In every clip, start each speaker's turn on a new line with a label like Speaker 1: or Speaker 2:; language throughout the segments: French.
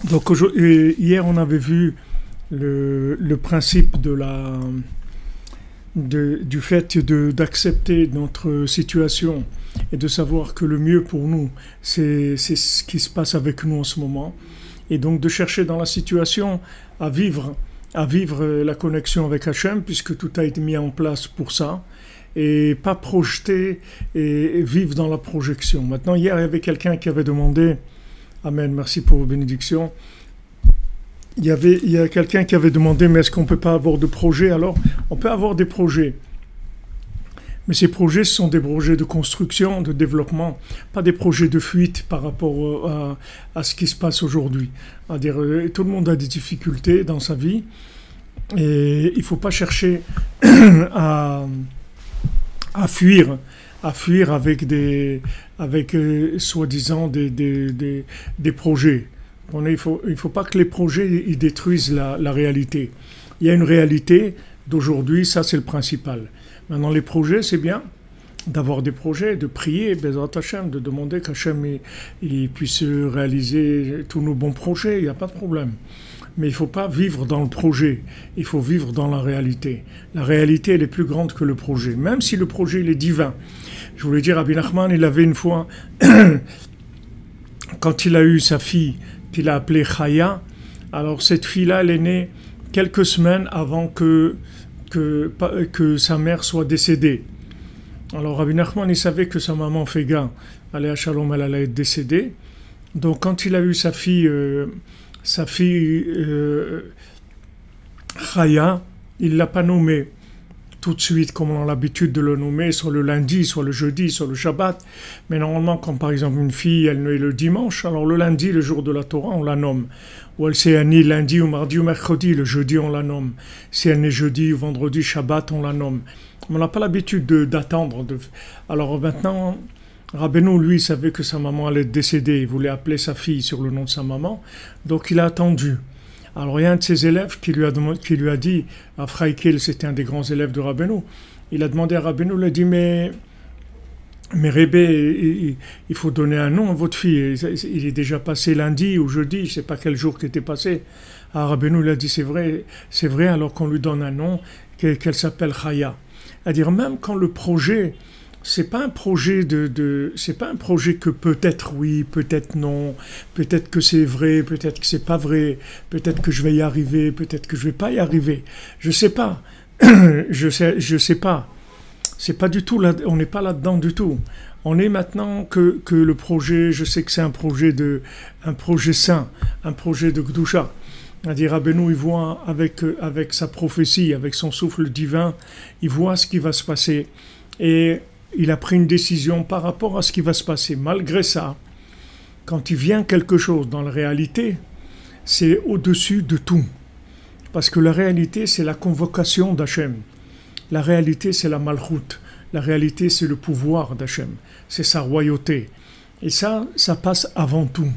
Speaker 1: Donc hier, on avait vu le principe du fait d'accepter notre situation et de savoir que le mieux pour nous, c'est ce qui se passe avec nous en ce moment. Et donc de chercher dans la situation à vivre, à vivre la connexion avec Hachem, puisque tout a été mis en place pour ça, et pas projeter et vivre dans la projection. Maintenant, hier, il y avait quelqu'un qui avait demandé, Amen, merci pour vos bénédictions, il y a quelqu'un qui avait demandé, mais est-ce qu'on ne peut pas avoir de projets? Alors, on peut avoir des projets. Mais ces projets, ce sont des projets de construction, de développement, pas des projets de fuite par rapport à ce qui se passe aujourd'hui. C'est-à-dire, tout le monde a des difficultés dans sa vie et il ne faut pas chercher à, à fuir, avec soi-disant des projets. Il faut pas que les projets ils détruisent la réalité. Il y a une réalité d'aujourd'hui, ça c'est le principal. Maintenant, les projets, c'est bien d'avoir des projets, de prier, Bezrat Hashem, de demander qu'Hachem il puisse réaliser tous nos bons projets, il n'y a pas de problème. Mais il ne faut pas vivre dans le projet, il faut vivre dans la réalité. La réalité, elle est plus grande que le projet, même si le projet, il est divin. Je voulais dire, Rabbi Nachman, il avait une fois, quand il a eu sa fille, qu'il a appelée Chaya, alors cette fille-là, elle est née quelques semaines avant que sa mère soit décédée. Alors Rabbi Nachman, il savait que sa maman Féga, allait à Shalom, elle allait être décédée. Donc quand il a eu sa fille Chaya, il ne l'a pas nommée tout de suite comme on a l'habitude de le nommer, soit le lundi, soit le jeudi, soit le Shabbat. Mais normalement, quand par exemple une fille, elle naît le dimanche, alors le lundi, le jour de la Torah, on la nomme. Ou elle s'est née lundi ou mardi ou mercredi, le jeudi, on la nomme. Si elle naît jeudi ou vendredi, Shabbat, on la nomme. On n'a pas l'habitude d'attendre. Alors maintenant, Rabbeinu, lui, savait que sa maman allait être décédée. Il voulait appeler sa fille sur le nom de sa maman. Donc il a attendu. Alors il y a un de ses élèves qui lui a dit, à Fraikel, c'était un des grands élèves de Rabbeinu, il a demandé à Rabbeinu, il a dit, mais Rébé, il faut donner un nom à votre fille. Il est déjà passé lundi ou jeudi, je ne sais pas quel jour qui était passé. Alors Rabbeinu, il a dit, c'est vrai, alors qu'on lui donne un nom, qu'elle s'appelle Chaya. C'est-à-dire, même quand le projet, c'est pas un projet c'est pas un projet que peut-être oui, peut-être non, peut-être que c'est vrai, peut-être que c'est pas vrai, peut-être que je vais y arriver, peut-être que je vais pas y arriver. Je sais pas. je sais pas. C'est pas du tout là, on n'est pas là-dedans du tout. On est maintenant que le projet, je sais que c'est un projet saint, un projet de Gdusha. C'est-à-dire Rabbeinu, il voit avec sa prophétie, avec son souffle divin, il voit ce qui va se passer. Et il a pris une décision par rapport à ce qui va se passer. Malgré ça, quand il vient quelque chose dans la réalité, c'est au-dessus de tout. Parce que la réalité, c'est la convocation d'Hachem. La réalité, c'est la malchoute. La réalité, c'est le pouvoir d'Hachem. C'est sa royauté. Et ça passe avant tout.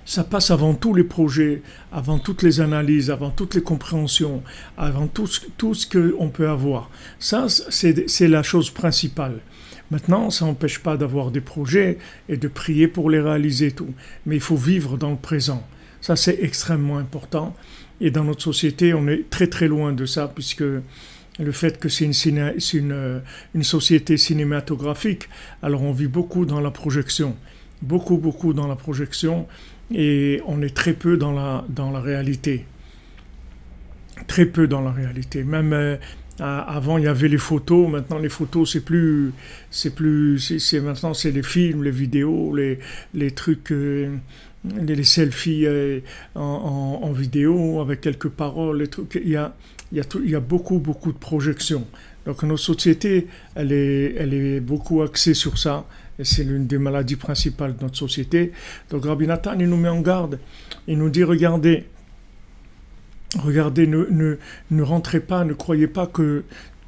Speaker 1: Ça passe avant tous les projets, avant toutes les analyses, avant toutes les compréhensions, avant tout ce qu'on peut avoir. Ça, c'est la chose principale. Maintenant, ça n'empêche pas d'avoir des projets et de prier pour les réaliser tout. Mais il faut vivre dans le présent. Ça, c'est extrêmement important. Et dans notre société, on est très très loin de ça, puisque le fait que c'est une société cinématographique, alors on vit beaucoup dans la projection. Beaucoup dans la projection. Et on est très peu dans la réalité. Très peu dans la réalité. Même avant, il y avait les photos. Maintenant, les photos, maintenant, c'est les films, les vidéos, les trucs, les selfies en vidéo avec quelques paroles. Les trucs. Il y a beaucoup de projections. Donc, notre société, elle est beaucoup axée sur ça. Et c'est l'une des maladies principales de notre société. Donc Rabbi Nathan, il nous met en garde. Il nous dit, regardez, ne rentrez pas, ne croyez pas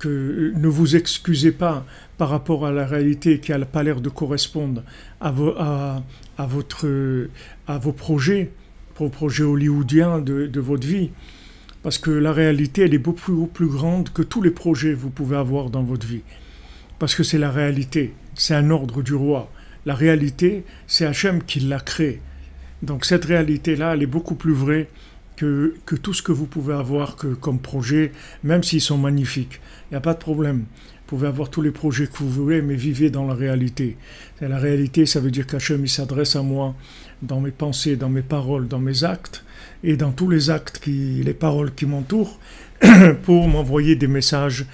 Speaker 1: ne vous excusez pas par rapport à la réalité qui n'a pas l'air de correspondre à vos projets hollywoodiens de votre vie. Parce que la réalité, elle est beaucoup plus grande que tous les projets que vous pouvez avoir dans votre vie. Parce que c'est la réalité, c'est un ordre du roi. La réalité, c'est Hachem qui l'a créé. Donc cette réalité-là, elle est beaucoup plus vraie que tout ce que vous pouvez avoir comme projet, même s'ils sont magnifiques. Il n'y a pas de problème. Vous pouvez avoir tous les projets que vous voulez, mais vivez dans la réalité. Et la réalité, ça veut dire qu'Hachem, il s'adresse à moi dans mes pensées, dans mes paroles, dans mes actes, et dans tous les actes, les paroles qui m'entourent, pour m'envoyer des messages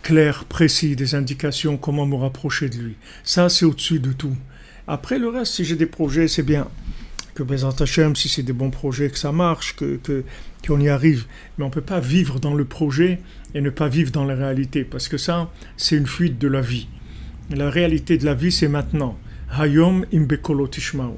Speaker 1: clairs, précis, des indications, comment me rapprocher de lui. Ça, c'est au-dessus de tout. Après, le reste, si j'ai des projets, c'est bien. Que Bezat Hashem, si c'est des bons projets, que ça marche, qu'on y arrive. Mais on ne peut pas vivre dans le projet et ne pas vivre dans la réalité, parce que ça, c'est une fuite de la vie. La réalité de la vie, c'est maintenant. Hayom im bekolo tishma'u.